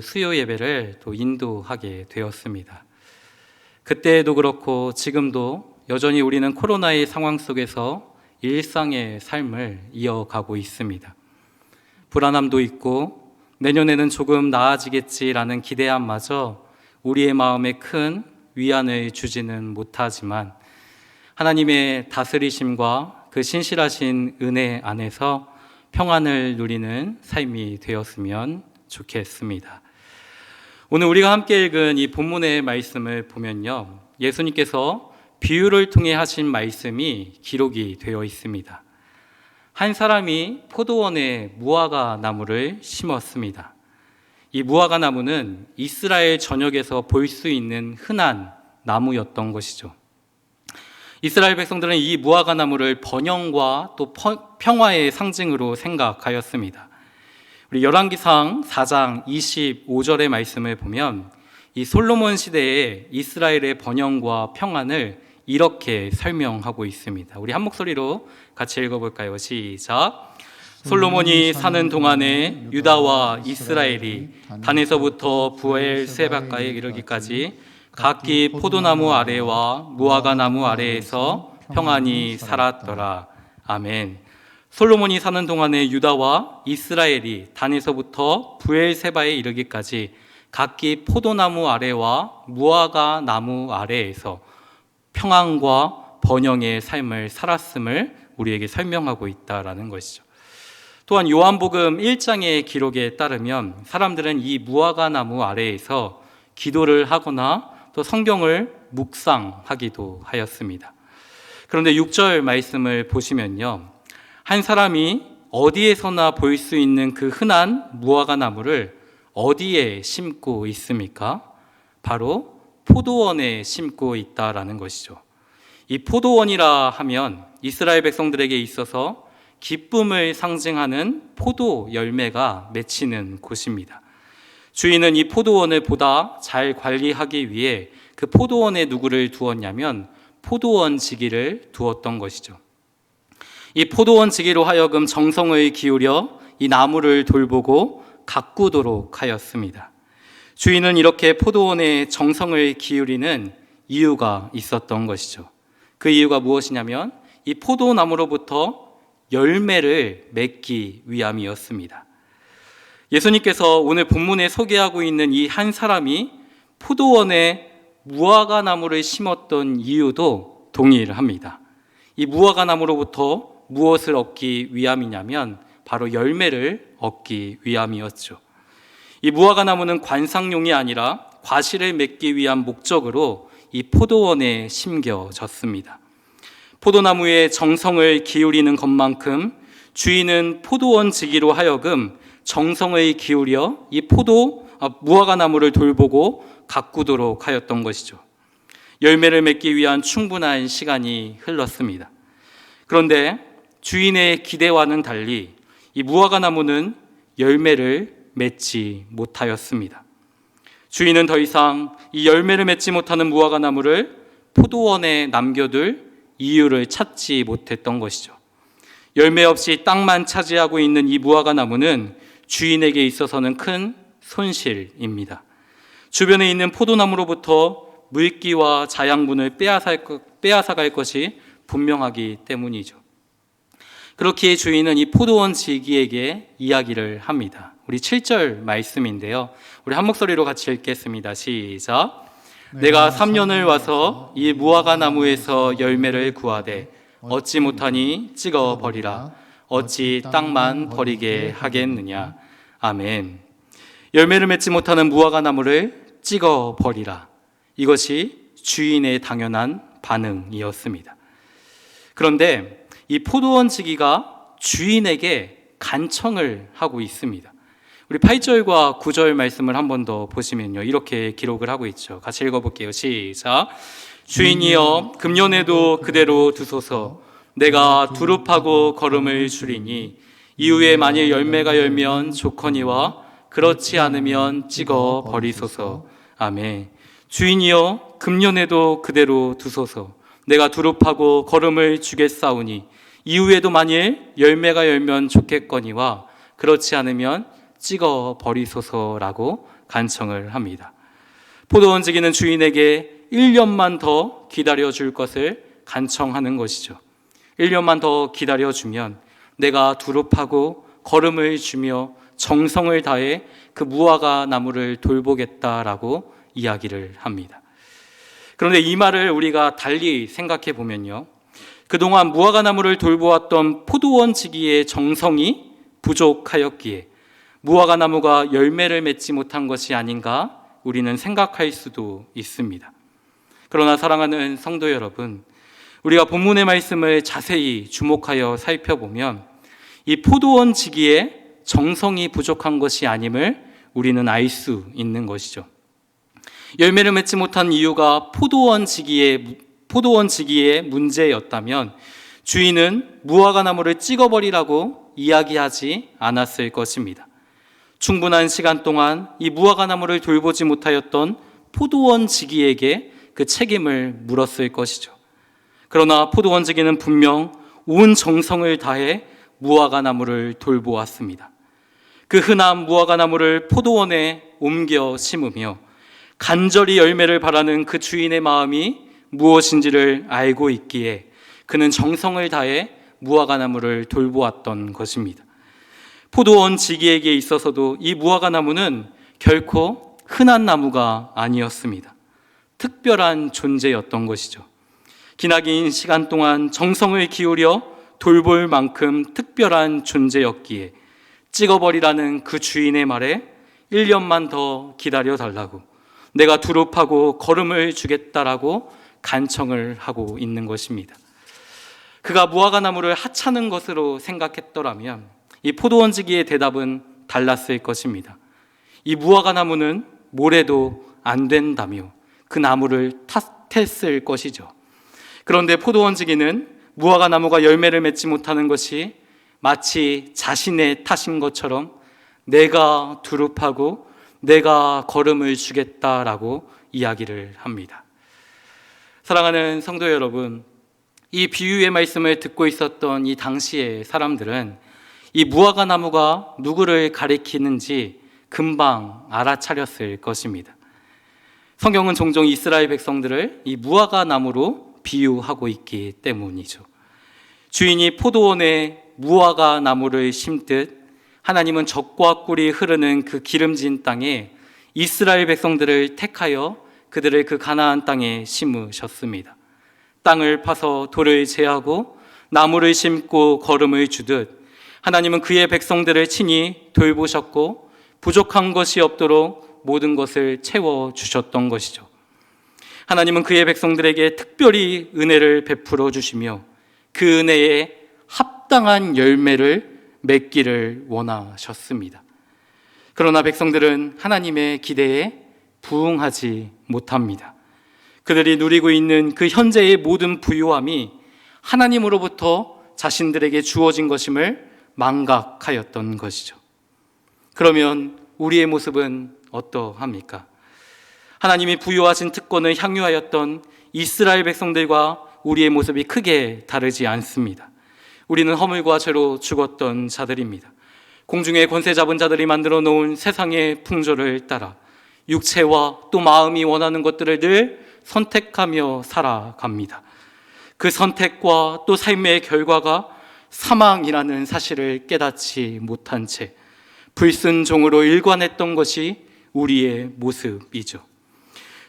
수요 예배를 또 인도하게 되었습니다. 그때도 그렇고 지금도 여전히 우리는 코로나의 상황 속에서 일상의 삶을 이어가고 있습니다. 불안함도 있고 내년에는 조금 나아지겠지라는 기대함마저 우리의 마음에 큰 위안을 주지는 못하지만 하나님의 다스리심과 그 신실하신 은혜 안에서 평안을 누리는 삶이 되었으면 좋겠습니다. 오늘 우리가 함께 읽은 이 본문의 말씀을 보면요, 예수님께서 비유를 통해 하신 말씀이 기록이 되어 있습니다. 한 사람이 포도원에 무화과 나무를 심었습니다. 이 무화과 나무는 이스라엘 전역에서 볼 수 있는 흔한 나무였던 것이죠. 이스라엘 백성들은 이 무화과 나무를 번영과 또 평화의 상징으로 생각하였습니다. 우리 열왕기상 4장 25절의 말씀을 보면 이 솔로몬 시대에 이스라엘의 번영과 평안을 이렇게 설명하고 있습니다. 우리 한 목소리로 같이 읽어볼까요? 시작. 솔로몬이 사는 동안에 유다와 이스라엘이 단에서부터 부엘세바가에 이르기까지 각기 포도나무 아래와 무화과 나무 아래에서 평안히 살았더라. 아멘. 솔로몬이 사는 동안에 유다와 이스라엘이 단에서부터 부엘세바에 이르기까지 각기 포도나무 아래와 무화과 나무 아래에서 평안과 번영의 삶을 살았음을 우리에게 설명하고 있다라는 것이죠. 또한 요한복음 1장의 기록에 따르면 사람들은 이 무화과 나무 아래에서 기도를 하거나 또 성경을 묵상하기도 하였습니다. 그런데 6절 말씀을 보시면요, 한 사람이 어디에서나 볼 수 있는 그 흔한 무화과 나무를 어디에 심고 있습니까? 바로 포도원에 심고 있다라는 것이죠. 이 포도원이라 하면 이스라엘 백성들에게 있어서 기쁨을 상징하는 포도 열매가 맺히는 곳입니다. 주인은 이 포도원을 보다 잘 관리하기 위해 그 포도원에 누구를 두었냐면 포도원 지기를 두었던 것이죠. 이 포도원 지기로 하여금 정성을 기울여 이 나무를 돌보고 가꾸도록 하였습니다. 주인은 이렇게 포도원에 정성을 기울이는 이유가 있었던 것이죠. 그 이유가 무엇이냐면 이 포도나무로부터 열매를 맺기 위함이었습니다. 예수님께서 오늘 본문에 소개하고 있는 이 한 사람이 포도원에 무화과 나무를 심었던 이유도 동일합니다. 이 무화과 나무로부터 무엇을 얻기 위함이냐면 바로 열매를 얻기 위함이었죠. 이 무화과 나무는 관상용이 아니라 과실을 맺기 위한 목적으로 이 포도원에 심겨졌습니다. 포도나무에 정성을 기울이는 것만큼 주인은 포도원 지기로 하여금 정성을 기울여 이 무화과 나무를 돌보고 가꾸도록 하였던 것이죠. 열매를 맺기 위한 충분한 시간이 흘렀습니다. 그런데 주인의 기대와는 달리 이 무화과 나무는 열매를 맺지 못하였습니다. 주인은 더 이상 이 열매를 맺지 못하는 무화과 나무를 포도원에 남겨둘 이유를 찾지 못했던 것이죠. 열매 없이 땅만 차지하고 있는 이 무화과 나무는 주인에게 있어서는 큰 손실입니다. 주변에 있는 포도나무로부터 물기와 자양분을 빼앗아갈 것이 분명하기 때문이죠. 그렇기에 주인은 이 포도원 지기에게 이야기를 합니다. 우리 7절 말씀인데요, 우리 한 목소리로 같이 읽겠습니다. 시작. 내가 3년을 와서 이 무화과 나무에서 열매를 구하되 얻지 못하니 찍어 버리라. 어찌 땅만 버리게 하겠느냐. 아멘. 열매를 맺지 못하는 무화과 나무를 찍어 버리라. 이것이 주인의 당연한 반응이었습니다. 그런데 이 포도원 지기가 주인에게 간청을 하고 있습니다. 우리 8절과 9절 말씀을 한 번 더 보시면요, 이렇게 기록을 하고 있죠. 같이 읽어볼게요. 시작. 주인이여 금년에도 그대로 두소서. 내가 두릅하고 걸음을 줄이니 이후에 만일 열매가 열면 좋거니와 그렇지 않으면 찍어 버리소서. 아멘. 주인이여 금년에도 그대로 두소서. 내가 두릅하고 걸음을 주겠사오니 이후에도 만일 열매가 열면 좋겠거니와 그렇지 않으면 찍어 버리소서라고 간청을 합니다. 포도원지기는 주인에게 1년만 더 기다려줄 것을 간청하는 것이죠. 1년만 더 기다려주면 내가 두릅하고 거름을 주며 정성을 다해 그 무화과 나무를 돌보겠다라고 이야기를 합니다. 그런데 이 말을 우리가 달리 생각해 보면요, 그동안 무화과 나무를 돌보았던 포도원지기의 정성이 부족하였기에 무화과 나무가 열매를 맺지 못한 것이 아닌가 우리는 생각할 수도 있습니다. 그러나 사랑하는 성도 여러분, 우리가 본문의 말씀을 자세히 주목하여 살펴보면 이 포도원지기의 정성이 부족한 것이 아님을 우리는 알 수 있는 것이죠. 열매를 맺지 못한 이유가 포도원지기의 문제였다면 주인은 무화과 나무를 찍어버리라고 이야기하지 않았을 것입니다. 충분한 시간 동안 이 무화과 나무를 돌보지 못하였던 포도원지기에게 그 책임을 물었을 것이죠. 그러나 포도원지기는 분명 온 정성을 다해 무화과 나무를 돌보았습니다. 그 흔한 무화과 나무를 포도원에 옮겨 심으며 간절히 열매를 바라는 그 주인의 마음이 무엇인지를 알고 있기에 그는 정성을 다해 무화과 나무를 돌보았던 것입니다. 포도원지기에게 있어서도 이 무화과 나무는 결코 흔한 나무가 아니었습니다. 특별한 존재였던 것이죠. 기나긴 시간 동안 정성을 기울여 돌볼 만큼 특별한 존재였기에 찍어버리라는 그 주인의 말에 1년만 더 기다려달라고, 내가 두릅하고 거름을 주겠다라고 간청을 하고 있는 것입니다. 그가 무화과 나무를 하찮은 것으로 생각했더라면 이 포도원지기의 대답은 달랐을 것입니다. 이 무화과 나무는 모래도 안 된다며 그 나무를 탓했을 것이죠. 그런데 포도원지기는 무화과 나무가 열매를 맺지 못하는 것이 마치 자신의 탓인 것처럼 내가 두릅하고 내가 거름을 주겠다라고 이야기를 합니다. 사랑하는 성도 여러분, 이 비유의 말씀을 듣고 있었던 이 당시의 사람들은 이 무화과 나무가 누구를 가리키는지 금방 알아차렸을 것입니다. 성경은 종종 이스라엘 백성들을 이 무화과 나무로 비유하고 있기 때문이죠. 주인이 포도원에 무화과 나무를 심듯 하나님은 젖과 꿀이 흐르는 그 기름진 땅에 이스라엘 백성들을 택하여 그들을 그 가나안 땅에 심으셨습니다. 땅을 파서 돌을 제하고 나무를 심고 거름을 주듯 하나님은 그의 백성들을 친히 돌보셨고 부족한 것이 없도록 모든 것을 채워주셨던 것이죠. 하나님은 그의 백성들에게 특별히 은혜를 베풀어 주시며 그 은혜에 합당한 열매를 맺기를 원하셨습니다. 그러나 백성들은 하나님의 기대에 부응하지 못합니다. 그들이 누리고 있는 그 현재의 모든 부유함이 하나님으로부터 자신들에게 주어진 것임을 망각하였던 것이죠. 그러면 우리의 모습은 어떠합니까? 하나님이 부여하신 특권을 향유하였던 이스라엘 백성들과 우리의 모습이 크게 다르지 않습니다. 우리는 허물과 죄로 죽었던 자들입니다. 공중의 권세 잡은 자들이 만들어 놓은 세상의 풍조를 따라 육체와 또 마음이 원하는 것들을 늘 선택하며 살아갑니다. 그 선택과 또 삶의 결과가 사망이라는 사실을 깨닫지 못한 채 불순종으로 일관했던 것이 우리의 모습이죠.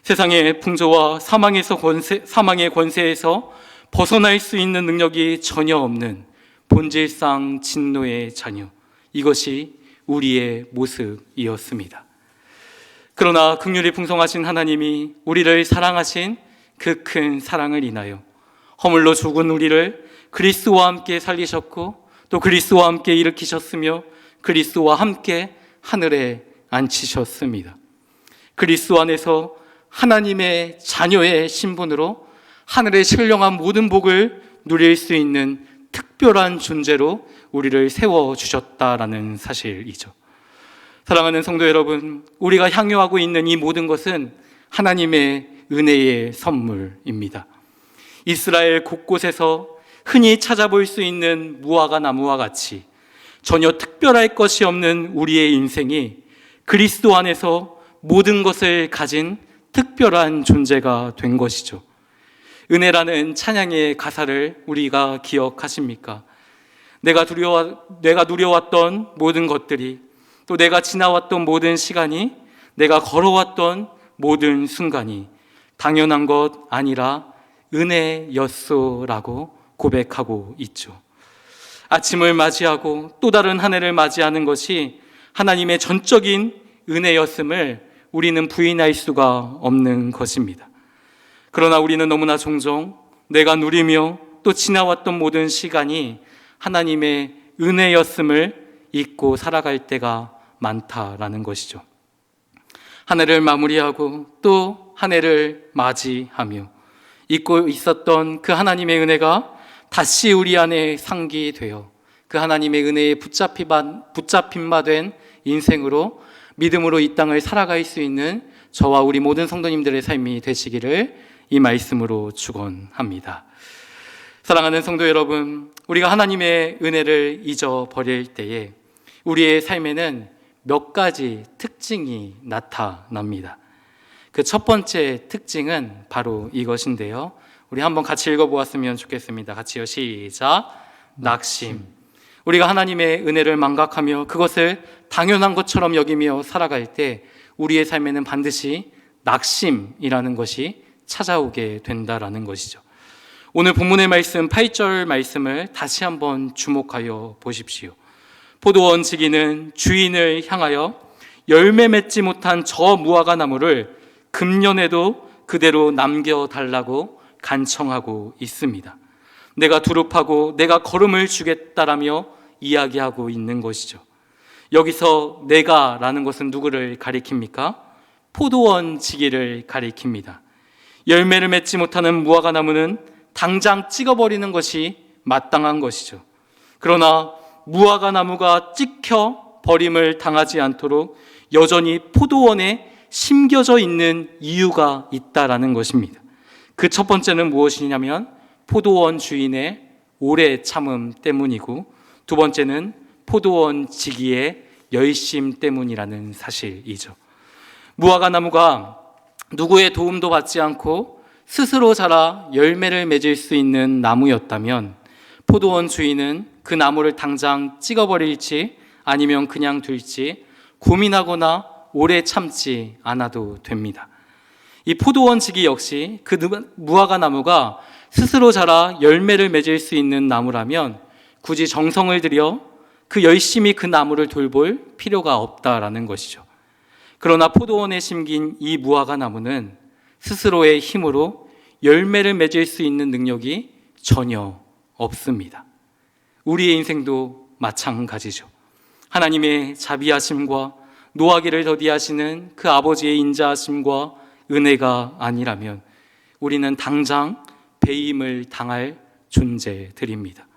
세상의 풍조와 사망의 권세에서 벗어날 수 있는 능력이 전혀 없는 본질상 진노의 자녀, 이것이 우리의 모습이었습니다. 그러나 긍휼이 풍성하신 하나님이 우리를 사랑하신 그 큰 사랑을 인하여 허물로 죽은 우리를 그리스도와 함께 살리셨고 또 그리스도와 함께 일으키셨으며 그리스도와 함께 하늘에 앉히셨습니다. 그리스도 안에서 하나님의 자녀의 신분으로 하늘의 신령한 모든 복을 누릴 수 있는 특별한 존재로 우리를 세워주셨다라는 사실이죠. 사랑하는 성도 여러분, 우리가 향유하고 있는 이 모든 것은 하나님의 은혜의 선물입니다. 이스라엘 곳곳에서 흔히 찾아볼 수 있는 무화과 나무와 같이 전혀 특별할 것이 없는 우리의 인생이 그리스도 안에서 모든 것을 가진 특별한 존재가 된 것이죠. 은혜라는 찬양의 가사를 우리가 기억하십니까? 내가 누려왔던 모든 것들이, 또 내가 지나왔던 모든 시간이, 내가 걸어왔던 모든 순간이 당연한 것 아니라 은혜였소라고 고백하고 있죠. 아침을 맞이하고 또 다른 한 해를 맞이하는 것이 하나님의 전적인 은혜였음을 우리는 부인할 수가 없는 것입니다. 그러나 우리는 너무나 종종 내가 누리며 또 지나왔던 모든 시간이 하나님의 은혜였음을 잊고 살아갈 때가 많다라는 것이죠. 한 해를 마무리하고 또 한 해를 맞이하며 잊고 있었던 그 하나님의 은혜가 다시 우리 안에 상기되어 그 하나님의 은혜에 붙잡힌 바 된 인생으로 믿음으로 이 땅을 살아갈 수 있는 저와 우리 모든 성도님들의 삶이 되시기를 이 말씀으로 축원합니다. 사랑하는 성도 여러분, 우리가 하나님의 은혜를 잊어버릴 때에 우리의 삶에는 몇 가지 특징이 나타납니다. 그 첫 번째 특징은 바로 이것인데요. 우리 한번 같이 읽어보았으면 좋겠습니다. 같이요. 시작. 낙심. 우리가 하나님의 은혜를 망각하며 그것을 당연한 것처럼 여기며 살아갈 때 우리의 삶에는 반드시 낙심이라는 것이 찾아오게 된다라는 것이죠. 오늘 본문의 말씀 8절 말씀을 다시 한번 주목하여 보십시오. 포도원 지기는 주인을 향하여 열매 맺지 못한 저 무화과 나무를 금년에도 그대로 남겨달라고 간청하고 있습니다. 내가 두릅하고 내가 거름을 주겠다라며 이야기하고 있는 것이죠. 여기서 내가라는 것은 누구를 가리킵니까? 포도원 지기를 가리킵니다. 열매를 맺지 못하는 무화과 나무는 당장 찍어버리는 것이 마땅한 것이죠. 그러나 무화과 나무가 찍혀 버림을 당하지 않도록 여전히 포도원에 심겨져 있는 이유가 있다라는 것입니다. 그 첫 번째는 무엇이냐면 포도원 주인의 오래 참음 때문이고, 두 번째는 포도원 지기의 열심 때문이라는 사실이죠. 무화과 나무가 누구의 도움도 받지 않고 스스로 자라 열매를 맺을 수 있는 나무였다면 포도원 주인은 그 나무를 당장 찍어버릴지 아니면 그냥 둘지 고민하거나 오래 참지 않아도 됩니다. 이 포도원 지기 역시 그 무화과 나무가 스스로 자라 열매를 맺을 수 있는 나무라면 굳이 정성을 들여 그 열심히 그 나무를 돌볼 필요가 없다라는 것이죠. 그러나 포도원에 심긴 이 무화과 나무는 스스로의 힘으로 열매를 맺을 수 있는 능력이 전혀 없습니다. 우리의 인생도 마찬가지죠. 하나님의 자비하심과 노하기를 더디하시는 그 아버지의 인자하심과 은혜가 아니라면 우리는 당장 배임을 당할 존재들입니다.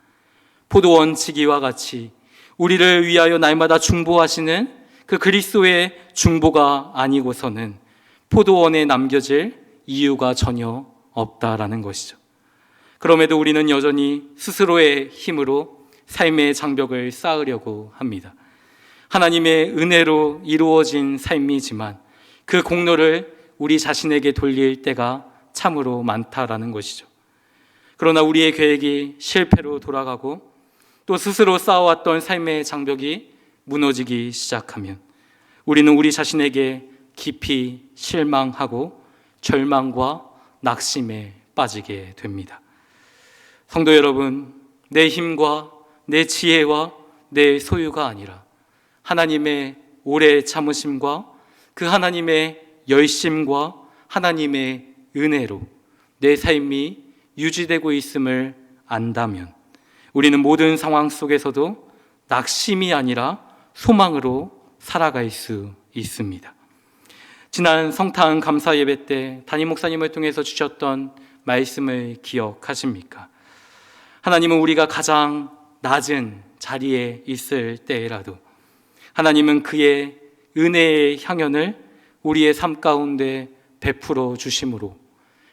포도원 지기와 같이 우리를 위하여 날마다 중보하시는 그 그리스도의 중보가 아니고서는 포도원에 남겨질 이유가 전혀 없다라는 것이죠. 그럼에도 우리는 여전히 스스로의 힘으로 삶의 장벽을 쌓으려고 합니다. 하나님의 은혜로 이루어진 삶이지만 그 공로를 우리 자신에게 돌릴 때가 참으로 많다라는 것이죠. 그러나 우리의 계획이 실패로 돌아가고 또 스스로 쌓아왔던 삶의 장벽이 무너지기 시작하면 우리는 우리 자신에게 깊이 실망하고 절망과 낙심에 빠지게 됩니다. 성도 여러분, 내 힘과 내 지혜와 내 소유가 아니라 하나님의 오래 참으심과 그 하나님의 열심과 하나님의 은혜로 내 삶이 유지되고 있음을 안다면 우리는 모든 상황 속에서도 낙심이 아니라 소망으로 살아갈 수 있습니다. 지난 성탄 감사 예배 때 담임 목사님을 통해서 주셨던 말씀을 기억하십니까? 하나님은 우리가 가장 낮은 자리에 있을 때라도 하나님은 그의 은혜의 향연을 우리의 삶 가운데 베풀어 주심으로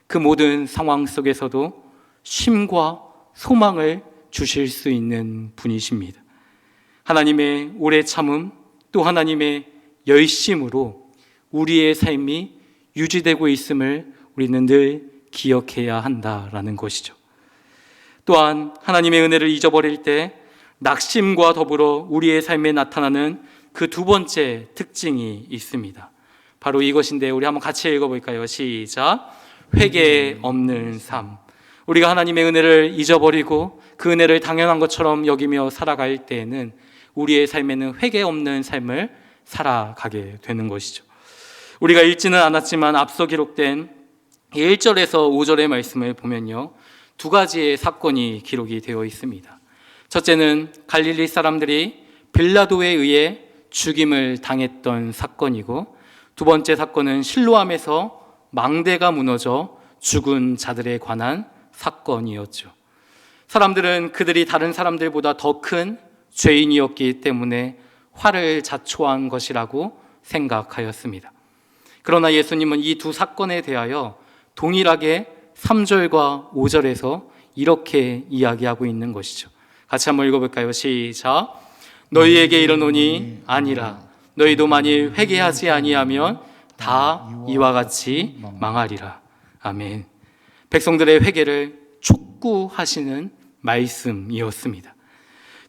그 모든 상황 속에서도 쉼과 소망을 주실 수 있는 분이십니다. 하나님의 오래 참음 또 하나님의 열심으로 우리의 삶이 유지되고 있음을 우리는 늘 기억해야 한다라는 것이죠. 또한 하나님의 은혜를 잊어버릴 때 낙심과 더불어 우리의 삶에 나타나는 그 두 번째 특징이 있습니다. 바로 이것인데 우리 한번 같이 읽어볼까요? 시작. 회개 없는 삶. 우리가 하나님의 은혜를 잊어버리고 그 은혜를 당연한 것처럼 여기며 살아갈 때에는 우리의 삶에는 회개 없는 삶을 살아가게 되는 것이죠. 우리가 읽지는 않았지만 앞서 기록된 1절에서 5절의 말씀을 보면요, 두 가지의 사건이 기록이 되어 있습니다. 첫째는 갈릴리 사람들이 빌라도에 의해 죽임을 당했던 사건이고, 두 번째 사건은 실로암에서 망대가 무너져 죽은 자들에 관한 사건이었죠. 사람들은 그들이 다른 사람들보다 더 큰 죄인이었기 때문에 화를 자초한 것이라고 생각하였습니다. 그러나 예수님은 이 두 사건에 대하여 동일하게 3절과 5절에서 이렇게 이야기하고 있는 것이죠. 같이 한번 읽어볼까요? 시작. 너희에게 이르노니 아니라 너희도 만일 회개하지 아니하면 다 이와 같이 망하리라. 아멘. 백성들의 회개를 촉구하시는 말씀이었습니다.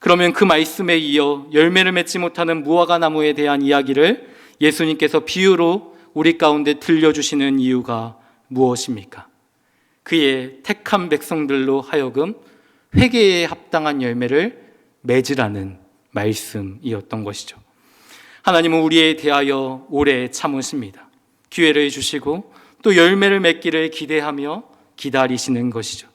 그러면 그 말씀에 이어 열매를 맺지 못하는 무화과 나무에 대한 이야기를 예수님께서 비유로 우리 가운데 들려주시는 이유가 무엇입니까? 그의 택한 백성들로 하여금 회개에 합당한 열매를 맺으라는 말씀이었던 것이죠. 하나님은 우리에 대하여 오래 참으십니다. 기회를 주시고 또 열매를 맺기를 기대하며 기다리시는 것이죠.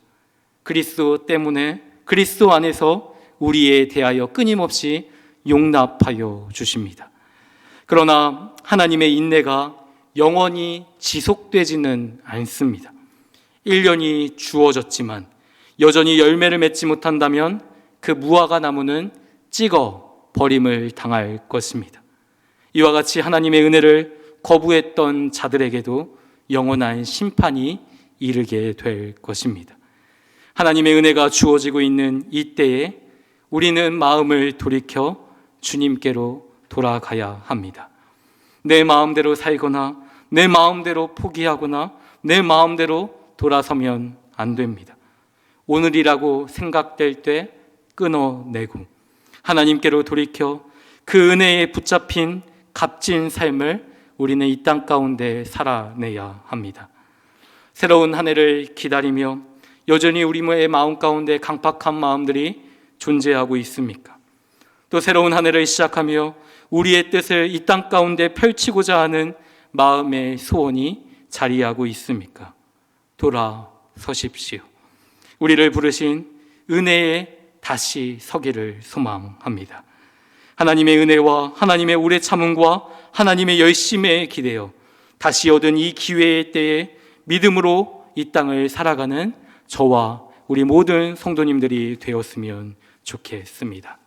그리스도 때문에 그리스도 안에서 우리에 대하여 끊임없이 용납하여 주십니다. 그러나 하나님의 인내가 영원히 지속되지는 않습니다. 1년이 주어졌지만 여전히 열매를 맺지 못한다면 그 무화과 나무는 찍어 버림을 당할 것입니다. 이와 같이 하나님의 은혜를 거부했던 자들에게도 영원한 심판이 이르게 될 것입니다. 하나님의 은혜가 주어지고 있는 이때에 우리는 마음을 돌이켜 주님께로 돌아가야 합니다. 내 마음대로 살거나 내 마음대로 포기하거나 내 마음대로 돌아서면 안 됩니다. 오늘이라고 생각될 때 끊어내고 하나님께로 돌이켜 그 은혜에 붙잡힌 값진 삶을 우리는 이 땅 가운데 살아내야 합니다. 새로운 한 해를 기다리며 여전히 우리의 마음 가운데 강팍한 마음들이 존재하고 있습니까? 또 새로운 한 해를 시작하며 우리의 뜻을 이 땅 가운데 펼치고자 하는 마음의 소원이 자리하고 있습니까? 돌아서십시오. 우리를 부르신 은혜에 다시 서기를 소망합니다. 하나님의 은혜와 하나님의 오래 참음과 하나님의 열심에 기대어 다시 얻은 이 기회의 때에 믿음으로 이 땅을 살아가는 저와 우리 모든 성도님들이 되었으면 좋겠습니다.